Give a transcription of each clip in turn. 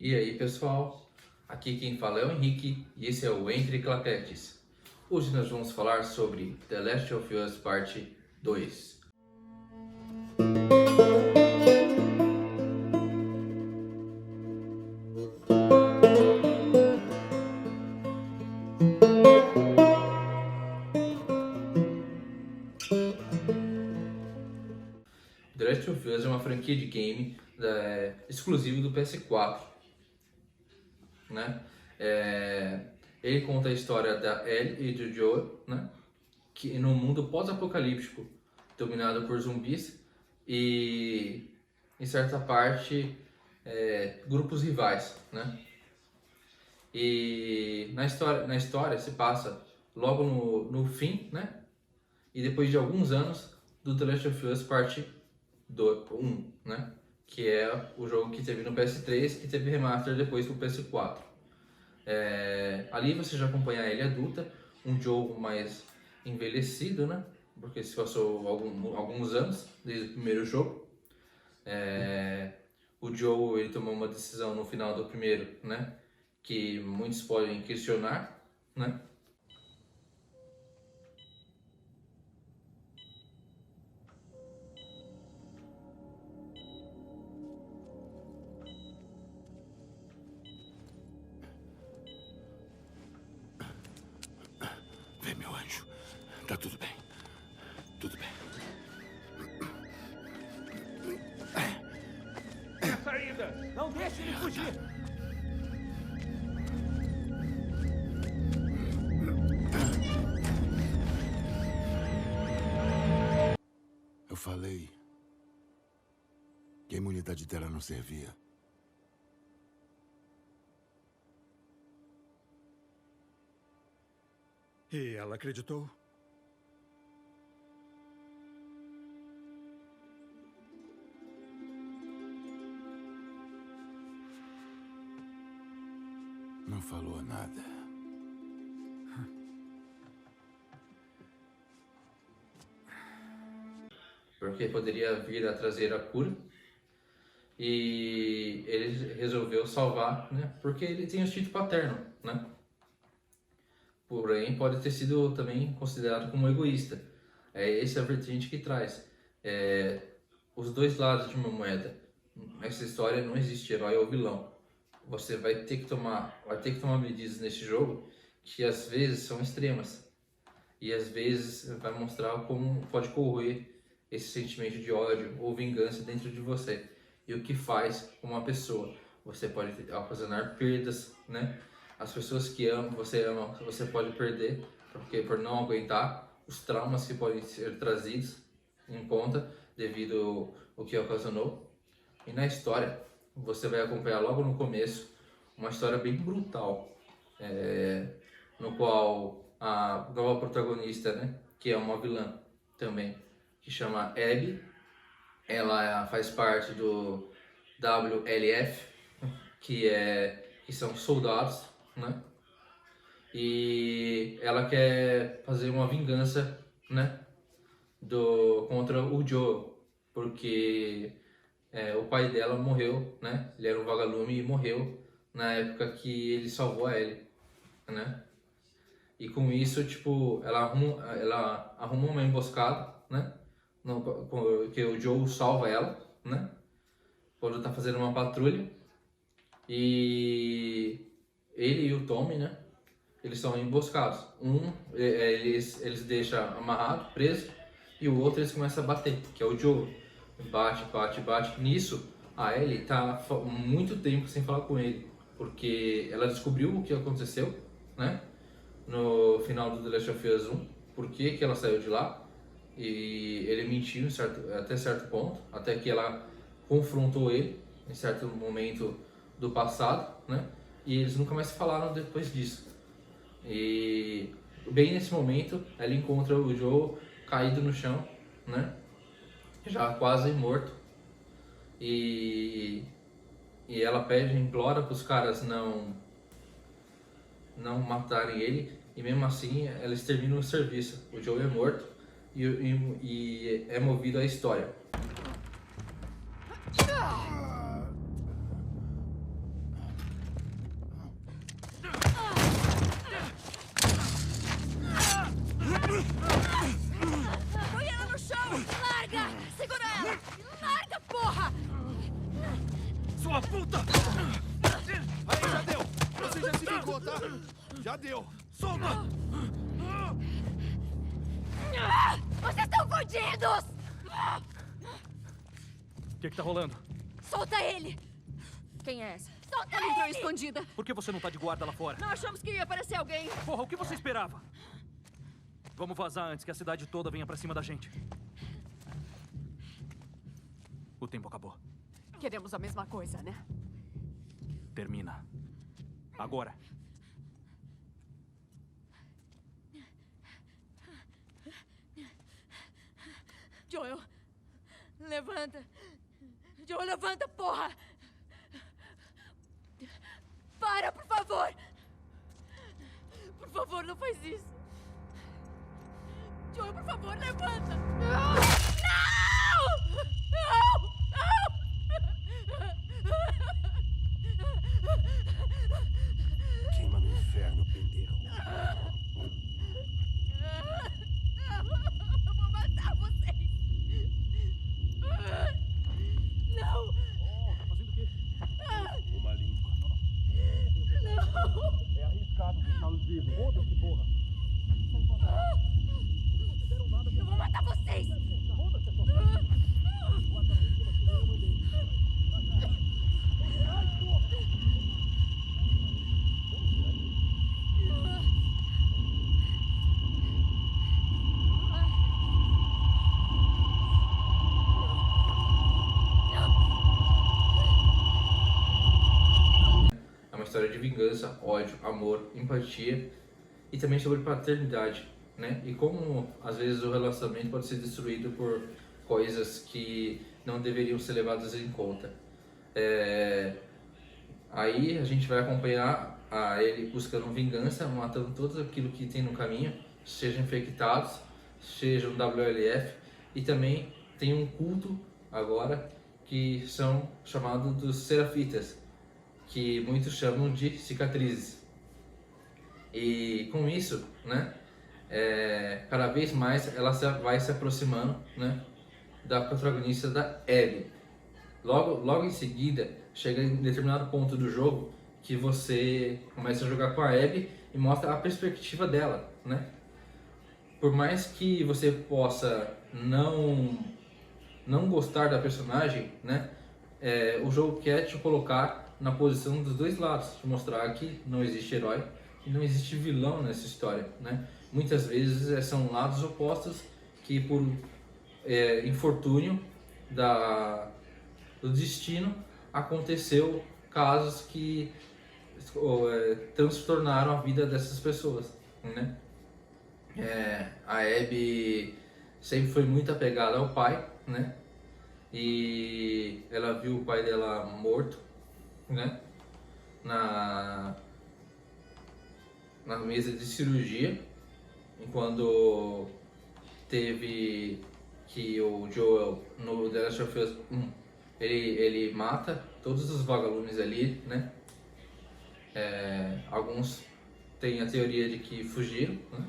E aí pessoal, aqui quem fala é o Henrique e esse é o Entre Claquetes. Hoje nós vamos falar sobre The Last of Us Parte 2. The Last of Us é uma franquia de game exclusivo do PS4, né? Ele conta a história da Ellie e do Joel, né? Que num mundo pós-apocalíptico dominado por zumbis e em certa parte grupos rivais, né? E na história se passa logo no fim, né? E depois de alguns anos do The Last of Us Parte 1, né? Que é o jogo que teve no PS3 e teve remaster depois pro PS4. Ali você já acompanha a Ellie adulta, um jogo mais envelhecido, né? Porque se passou alguns anos desde o primeiro jogo. O Joe ele tomou uma decisão no final do primeiro, né? Que muitos podem questionar, né? Vem, meu anjo. Tá tudo bem. Tudo bem. É a saída! Não deixe ele fugir! Eu falei que a imunidade dela não servia. E ela acreditou? Não falou nada. Porque poderia vir a trazer a cura. E ele resolveu salvar, né? Porque ele tem o instinto paterno, né? Porém, pode ter sido também considerado como egoísta. Essa é a vertente que traz. Os dois lados de uma moeda. Nessa história não existe herói ou vilão. Você vai ter que tomar medidas nesse jogo que às vezes são extremas. E às vezes vai mostrar como pode corroer esse sentimento de ódio ou vingança dentro de você. E o que faz com uma pessoa. Você pode ocasionar perdas, né? As pessoas que você pode perder porque por não aguentar os traumas que podem ser trazidos em conta devido ao que ocasionou. E na história, você vai acompanhar logo no começo uma história bem brutal, no qual a nova protagonista, né, que é uma vilã também, que chama Abby, ela faz parte do WLF, que são soldados, né? E ela quer fazer uma vingança, né, contra o Joel, porque o pai dela morreu, né? Ele era um vagalume e morreu na época que ele salvou a Ellie, né? E com isso, tipo, ela arruma uma emboscada, né? Que o Joel salva ela, né? Quando tá fazendo uma patrulha. E ele e o Tommy, né? Eles são emboscados. Eles deixam amarrado, preso, e o outro eles começam a bater, que é o Joel. Bate, bate, bate. Nisso, a Ellie tá muito tempo sem falar com ele, porque ela descobriu o que aconteceu, né? No final do The Last of Us 1, por que ela saiu de lá, e ele mentiu até certo ponto, até que ela confrontou ele em certo momento do passado, né? E eles nunca mais se falaram depois disso. E bem nesse momento, ela encontra o Joe caído no chão, né? Já quase morto. E ela implora para os caras não matarem ele, e mesmo assim eles terminam o serviço. O Joe é morto e é movido à história. Põe ela no chão! Larga! Segura ela! Larga, porra! Sua puta! Aí, já deu! Você já se vingou, tá? Já deu! Solta! Vocês estão fodidos! O que tá rolando? Solta ele! Quem é essa? Solta Ela entrou ele! escondida. Por que você não tá de guarda lá fora? Não achamos que ia aparecer alguém. Porra, o que você esperava? Vamos vazar antes que a cidade toda venha pra cima da gente. O tempo acabou. Queremos a mesma coisa, né? Termina. Agora. Joel, levanta. Joel, levanta, porra! Para, por favor! Por favor, não faz isso. Joel, por favor, levanta! Não! Queima no inferno, pendejo. Eu vou matar vocês! Não! Tá fazendo o quê? Uma limpa. É arriscado deixá-los vivos. Foda-se, porra. Eu vou matar vocês! É uma história de vingança, ódio, amor, empatia e também sobre paternidade, né? E como às vezes o relacionamento pode ser destruído por coisas que não deveriam ser levadas em conta. Aí a gente vai acompanhar a ele buscando vingança, matando tudo aquilo que tem no caminho, sejam infectados, sejam WLF, e também tem um culto agora que são chamados dos Serafitas, que muitos chamam de cicatrizes. E com isso, né, cada vez mais ela vai se aproximando, né, da protagonista, da Abby. Logo em seguida, chega em determinado ponto do jogo que você começa a jogar com a Abby e mostra a perspectiva dela, né? Por mais que você possa não gostar da personagem, né, o jogo quer te colocar na posição dos dois lados, te mostrar que não existe herói e não existe vilão nessa história, né? Muitas vezes são lados opostos que por infortúnio do destino aconteceu casos que transtornaram a vida dessas pessoas, né? A Abby sempre foi muito apegada ao pai, né? E ela viu o pai dela morto, né? Na mesa de cirurgia, quando teve que o Joel no The Last of Us 1, ele mata todos os vagalumes ali, né? Alguns têm a teoria de que fugiram, né?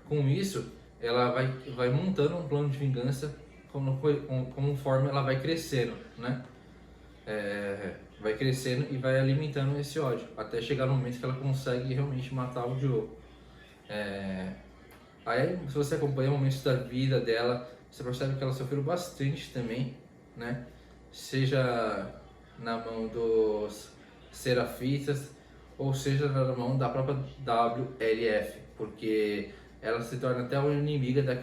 Com isso, ela vai montando um plano de vingança conforme ela vai crescendo, né? Vai crescendo e vai alimentando esse ódio, até chegar no momento que ela consegue realmente matar o Joel. Aí, se você acompanha momentos da vida dela, você percebe que ela sofreu bastante também, né? Seja na mão dos Serafitas, ou seja na mão da própria WLF, porque ela se torna até uma inimiga da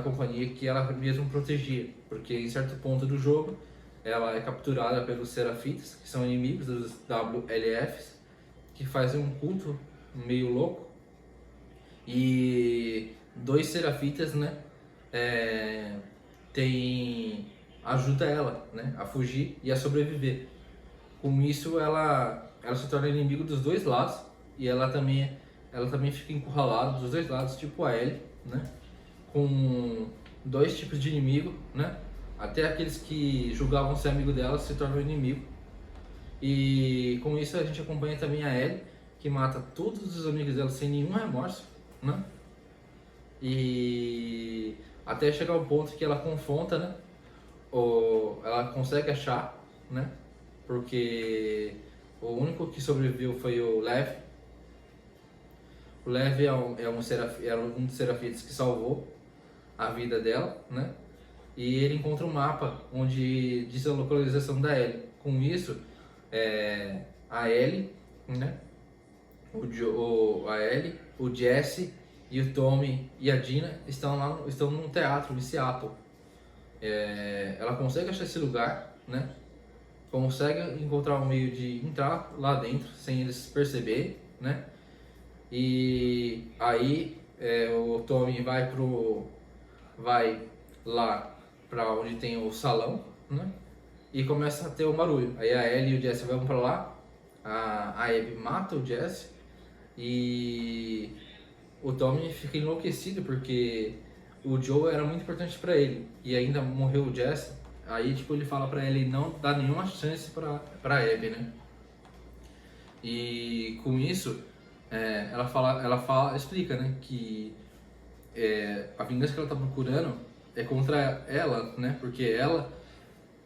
companhia que ela mesma protegia, porque em certo ponto do jogo ela é capturada pelos Serafitas, que são inimigos dos WLFs, que fazem um culto meio louco, e dois Serafitas, né, ajuda ela, né, a fugir e a sobreviver. Com isso ela se torna inimigo dos dois lados, e ela também fica encurralada dos dois lados, tipo a Ellie, né, com dois tipos de inimigo, né, até aqueles que julgavam ser amigo dela se tornam inimigo. E com isso a gente acompanha também a Ellie que mata todos os amigos dela sem nenhum remorso, né? E até chegar um ponto que ela confronta, né? Ou ela consegue achar, né? Porque o único que sobreviveu foi o Lev. O Lev era um dos serafitas que salvou a vida dela, né? E ele encontra um mapa onde diz a localização da Ellie. Com isso, a Ellie, né? A Ellie, o Jesse e o Tommy e a Dina estão num teatro em Seattle. Ela consegue achar esse lugar, né? Consegue encontrar um meio de entrar lá dentro sem eles perceberem, né? E aí o Tommy vai lá para onde tem o salão, né? E começa a ter um barulho. Aí a Ellie e o Jesse vão para lá, a Abby mata o Jesse e o Tommy fica enlouquecido porque o Joe era muito importante para ele e ainda morreu o Jesse. Aí tipo ele fala para ele não dar nenhuma chance para Abby, né? E com isso ela explica, né, que a vingança que ela tá procurando é contra ela, né? Porque ela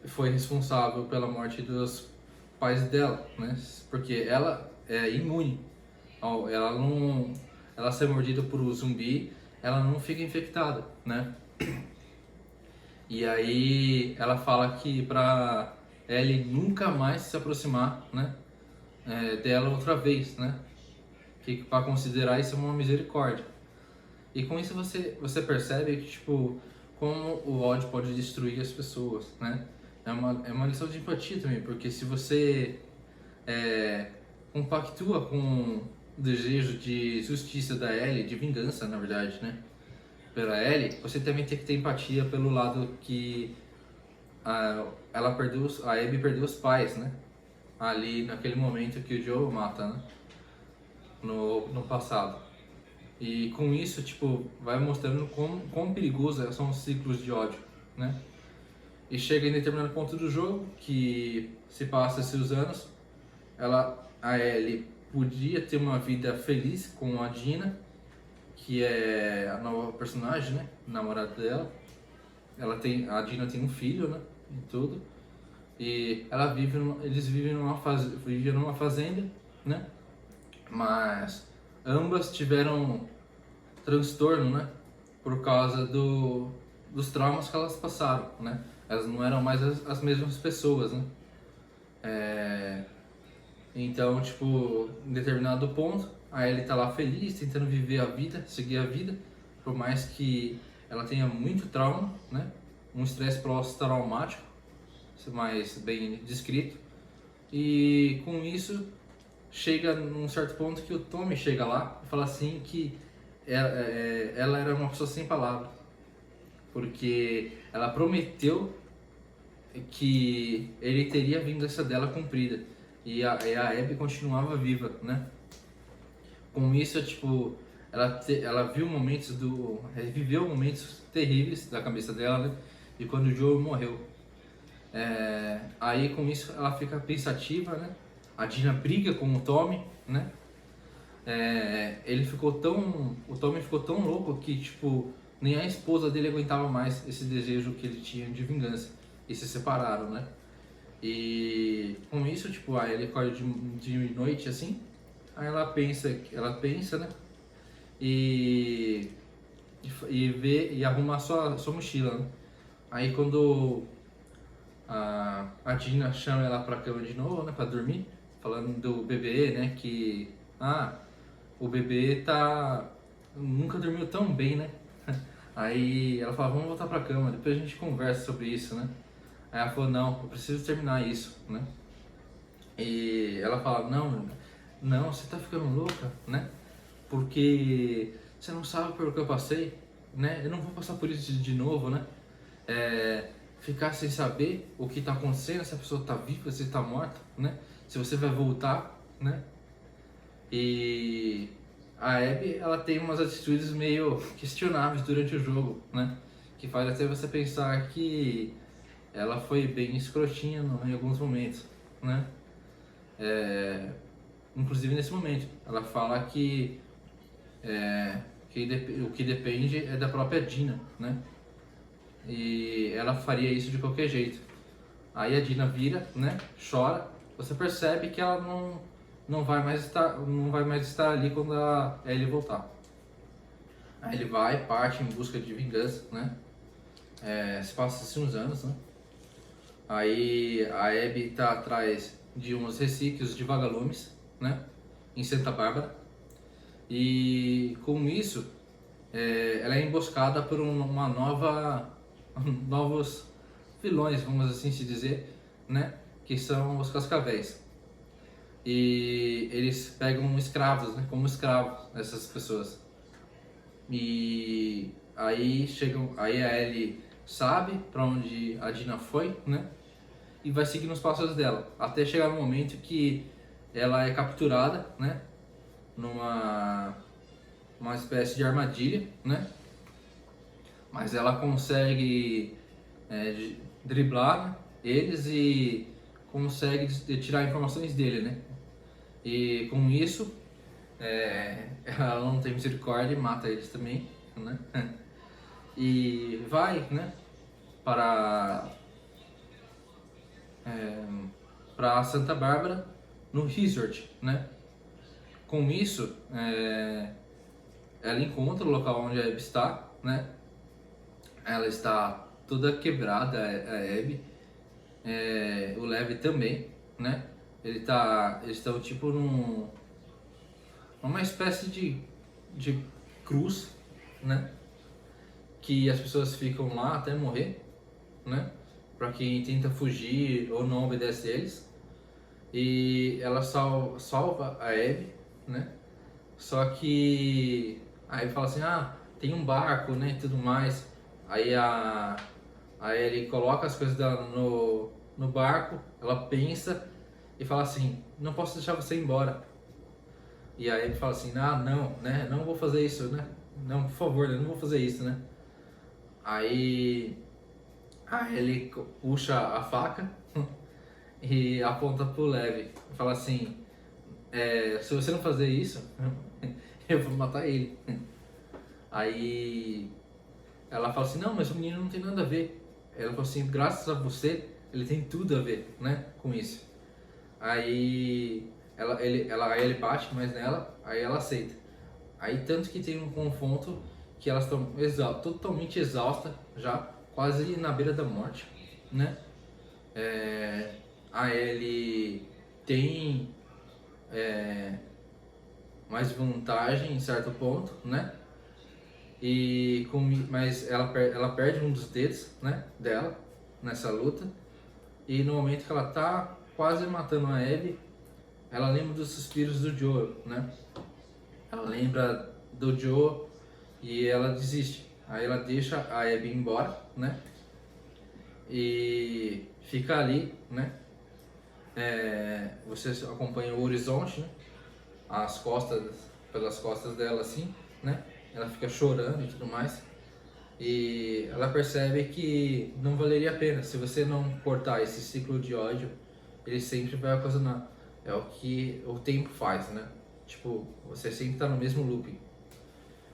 foi responsável pela morte dos pais dela, né? Porque ela é imune. Ela ser mordida por um zumbi, ela não fica infectada, né? E aí ela fala que pra Ellie nunca mais se aproximar, né? Dela outra vez, né? Que para considerar isso uma misericórdia. E com isso você percebe que tipo como o ódio pode destruir as pessoas, né? É uma lição de empatia também, porque se você compactua com o desejo de justiça da Ellie, de vingança na verdade, né? Pela Ellie, você também tem que ter empatia pelo lado que a Abby perdeu os pais, né? Ali naquele momento que o Joe mata, né? No passado. E com isso, tipo, vai mostrando quão perigoso são os ciclos de ódio, né? E chega em determinado ponto do jogo, que se passa-se os anos, a Ellie podia ter uma vida feliz com a Dina, que é a nova personagem, né? Namorada dela. A Dina tem um filho, né? E tudo. E eles vivem numa fazenda, né? Mas ambas tiveram transtorno, né? Por causa dos traumas que elas passaram, né? Elas não eram mais as mesmas pessoas, né? Então, tipo, em determinado ponto, a Ellie tá lá feliz, tentando viver a vida, seguir a vida, por mais que ela tenha muito trauma, né? Um estresse pós-traumático, mais bem descrito. E com isso, chega num certo ponto que o Tommy chega lá e fala assim que ela era uma pessoa sem palavras, porque ela prometeu que ele teria a vingança dela cumprida e a Abby continuava viva, né? Com isso, tipo, ela viveu momentos terríveis da cabeça dela, né? E quando o Joe morreu, aí com isso ela fica pensativa, né? A Dina briga com o Tommy, né? O Tommy ficou tão louco que, tipo, nem a esposa dele aguentava mais esse desejo que ele tinha de vingança. E se separaram, né? E com isso, tipo, aí ele acorda de noite, assim. Aí ela pensa, né? E arruma a sua mochila, né? Aí quando a Dina chama ela pra cama de novo, né? Pra dormir. Falando do bebê, né? Que... o bebê nunca dormiu tão bem, né? Aí ela fala, vamos voltar pra cama, depois a gente conversa sobre isso, né? Aí ela falou, não, eu preciso terminar isso, né? E ela fala, não, você tá ficando louca, né? Porque você não sabe pelo que eu passei, né? Eu não vou passar por isso de novo, né? Ficar sem saber o que tá acontecendo, se a pessoa tá viva, se tá morta, né? Se você vai voltar, né? E a Abby, ela tem umas atitudes meio questionáveis durante o jogo, né? Que faz até você pensar que ela foi bem escrotinha em alguns momentos, né? inclusive nesse momento. Ela fala que, o que depende é da própria Dina, né? E ela faria isso de qualquer jeito. Aí a Dina vira, né? Chora. Você percebe que ela não vai mais estar ali quando a Ellie voltar. Aí ele parte em busca de vingança, né? Se passa uns anos, né? Aí a Abby tá atrás de uns resquícios de vagalumes, né? Em Santa Bárbara. E com isso, ela é emboscada por novos vilões, vamos assim se dizer, né? Que são os Cascavéis. E eles pegam escravos, né? Como escravos, essas pessoas. E aí a Ellie sabe para onde a Dina foi, né? E vai seguindo os passos dela, até chegar no momento que ela é capturada, né? Uma espécie de armadilha, né? Mas ela consegue driblar, né, eles e consegue tirar informações dele, né? E com isso, ela não tem misericórdia e mata eles também, né? E vai, né? Para Santa Bárbara no resort, né? Com isso, ela encontra o local onde a Abby está, né? Ela está toda quebrada, a Abby. O Levi também, né? Eles estão tipo numa espécie de cruz, né? Que as pessoas ficam lá até morrer, né? Para quem tenta fugir ou não obedece eles. E ela salva a Abby, né? Só que aí fala assim, tem um barco, né, e tudo mais. Aí ele coloca as coisas dela no barco, ela pensa e fala assim, não posso deixar você ir embora. E aí ele fala assim, não, né, não vou fazer isso, né? Não, por favor, né, não vou fazer isso, né? Aí ele puxa a faca e aponta pro Levi e fala assim, se você não fazer isso, eu vou matar ele. Aí ela fala assim, não, mas o menino não tem nada a ver. Ela falou assim, graças a você, ele tem tudo a ver, né, com isso. Aí ele bate mais nela, aí ela aceita. Aí tanto que tem um confronto que elas estão totalmente exaustas, já quase na beira da morte, né? A Ellie tem mais vantagem em certo ponto, né? Mas ela perde um dos dedos, né, dela nessa luta. E no momento que ela tá quase matando a Abby, ela lembra dos suspiros do Joe, né? Ela lembra do Joe e ela desiste. Aí ela deixa a Abby embora, né? E fica ali, né? Você acompanha o horizonte, né? Pelas costas dela assim, né? Ela fica chorando e tudo mais. E ela percebe que não valeria a pena. Se você não cortar esse ciclo de ódio, ele sempre vai ocasionar. É o que o tempo faz, né? Tipo, você sempre tá no mesmo looping.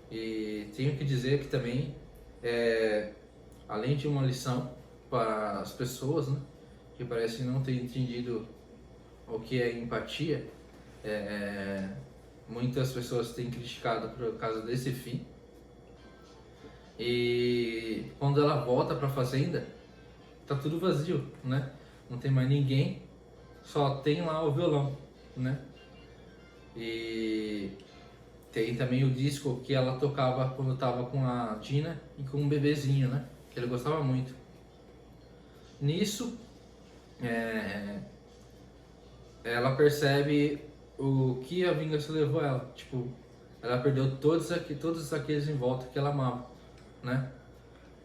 E tenho que dizer que também, além de uma lição para as pessoas, né? Que parecem não ter entendido o que é empatia, muitas pessoas têm criticado por causa desse fim. E quando ela volta para a fazenda, tá tudo vazio, né? Não tem mais ninguém, só tem lá o violão, né? E tem também o disco que ela tocava quando tava com a Dina e com um bebezinho, né? Que ele gostava muito. Nisso, ela percebe o que a vingança levou ela. Tipo, ela perdeu todos aqueles em volta que ela amava, né?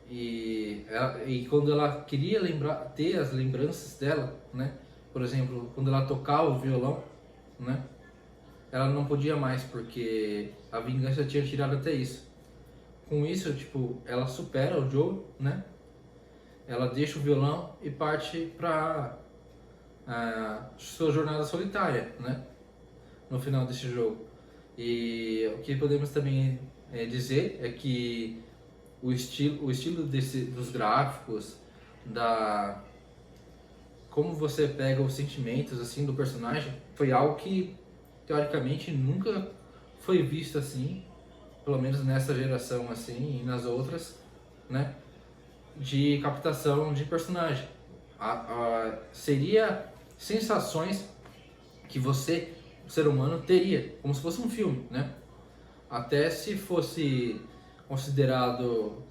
E quando ela queria ter as lembranças dela, né? Por exemplo, quando ela tocava o violão, né? Ela não podia mais porque a vingança tinha tirado até isso. Com isso, tipo, ela supera o Joe, né? Ela deixa o violão e parte para sua jornada solitária, né? no final desse jogo. E o que podemos também dizer é que o estilo dos gráficos, como você pega os sentimentos assim do personagem, foi algo que teoricamente nunca foi visto assim, pelo menos nessa geração assim e nas outras, né? De captação de personagem. Seria sensações que você, o ser humano, teria, como se fosse um filme, né? Até se fosse considerado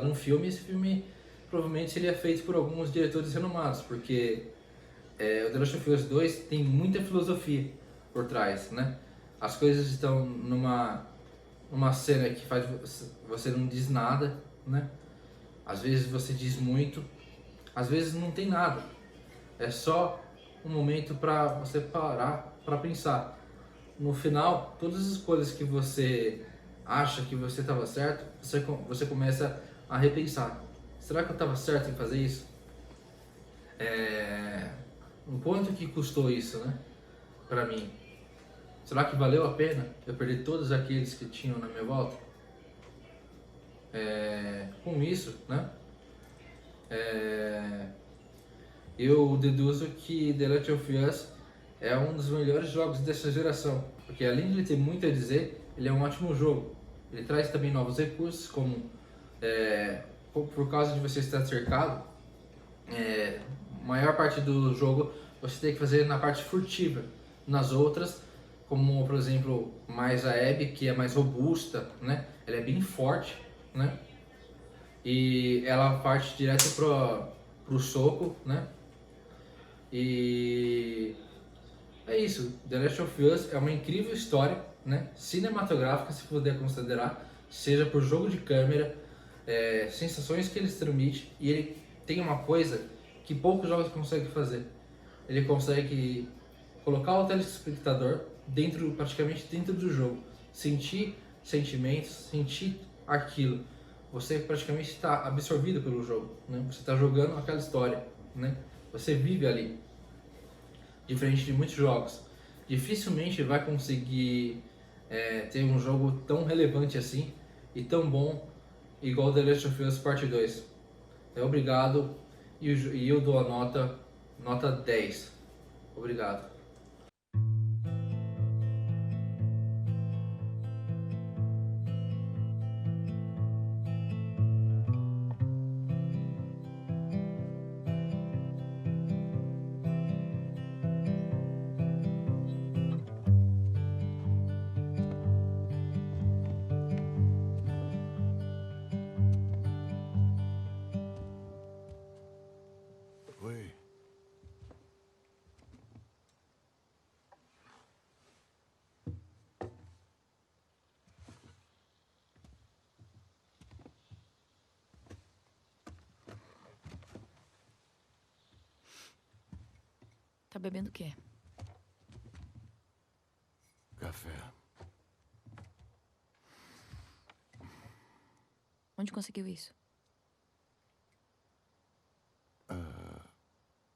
um filme, esse filme provavelmente seria feito por alguns diretores renomados, porque o The Last of Us 2 tem muita filosofia por trás, né? As coisas estão numa cena que faz você não diz nada, né? Às vezes você diz muito, às vezes não tem nada. É só um momento para você parar para pensar. No final, todas as escolhas que você acha que você estava certo, você começa a repensar. Será que eu estava certo em fazer isso? O quanto que custou isso, né? Para mim. Será que valeu a pena eu perder todos aqueles que tinham na minha volta? Com isso, né? Eu deduzo que The Last of Us é um dos melhores jogos dessa geração, porque além de ele ter muito a dizer, ele é um ótimo jogo. Ele traz também novos recursos, como por causa de você estar cercado, maior parte do jogo você tem que fazer na parte furtiva. Nas outras, como por exemplo, mais a Abby, que é mais robusta, né? Ela é bem forte, né? E ela parte direto pro soco, né? E é isso. The Last of Us é uma incrível história, né? Cinematográfica, se puder considerar, seja por jogo de câmera, sensações que ele transmite, e ele tem uma coisa que poucos jogos conseguem fazer. Ele consegue colocar o telespectador praticamente dentro do jogo, sentir sentimentos, sentir aquilo. Você praticamente está absorvido pelo jogo, né? Você está jogando aquela história, né? Você vive ali. Diferente de muitos jogos, dificilmente vai conseguir ter um jogo tão relevante assim e tão bom igual The Last of Us Part 2. Obrigado, e eu dou a nota 10. Obrigado. Oi. Tá bebendo o quê? Café. Onde conseguiu isso?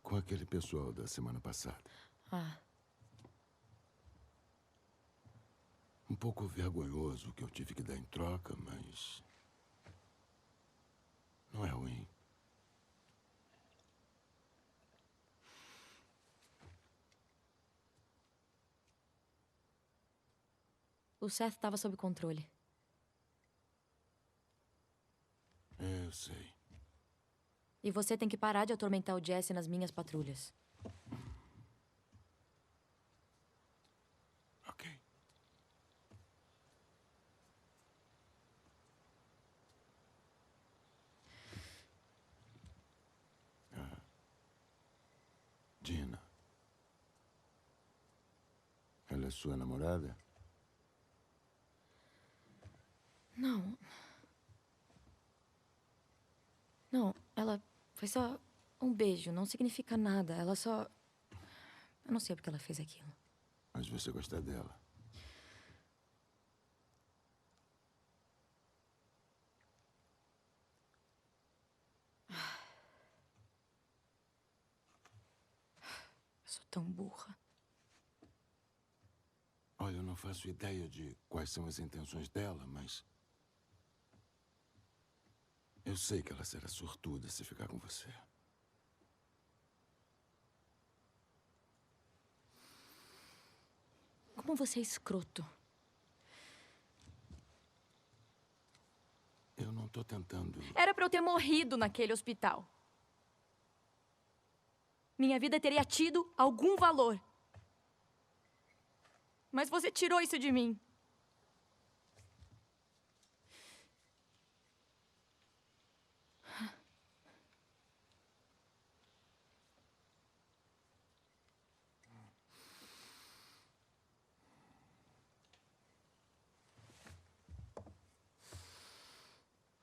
Com aquele pessoal da semana passada. Ah, Um pouco vergonhoso o que eu tive que dar em troca, mas não é ruim. o Seth estava sob controle. Eu sei. E você tem que parar de atormentar o Jesse nas minhas patrulhas. Ok. Dina. Ela é sua namorada? Não. Não, ela foi só um beijo, não significa nada. Ela só... Eu não sei porque ela fez aquilo. Mas você gosta dela. Eu sou tão burra. Olha, eu não faço ideia de quais são as intenções dela, mas... eu sei que ela será sortuda se ficar com você. Como você é escroto. Eu não tô tentando... Era pra eu ter morrido naquele hospital. Minha vida teria tido algum valor. Mas você tirou isso de mim.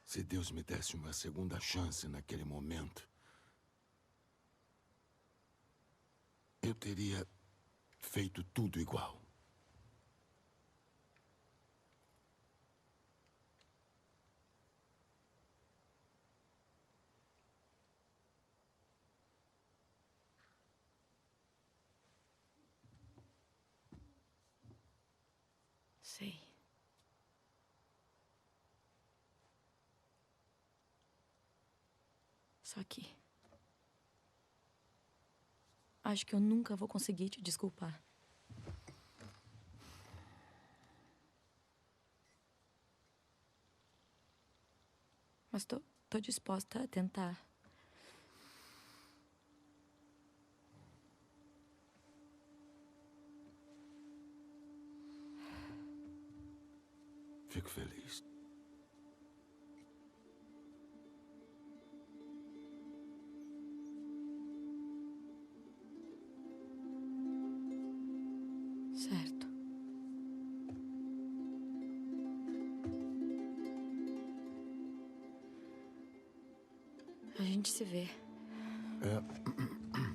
Se Deus me desse uma segunda chance naquele momento, eu teria feito tudo igual. Sei. Só que... acho que eu nunca vou conseguir te desculpar. Mas tô disposta a tentar. Fico feliz. Certo. A gente se vê. É...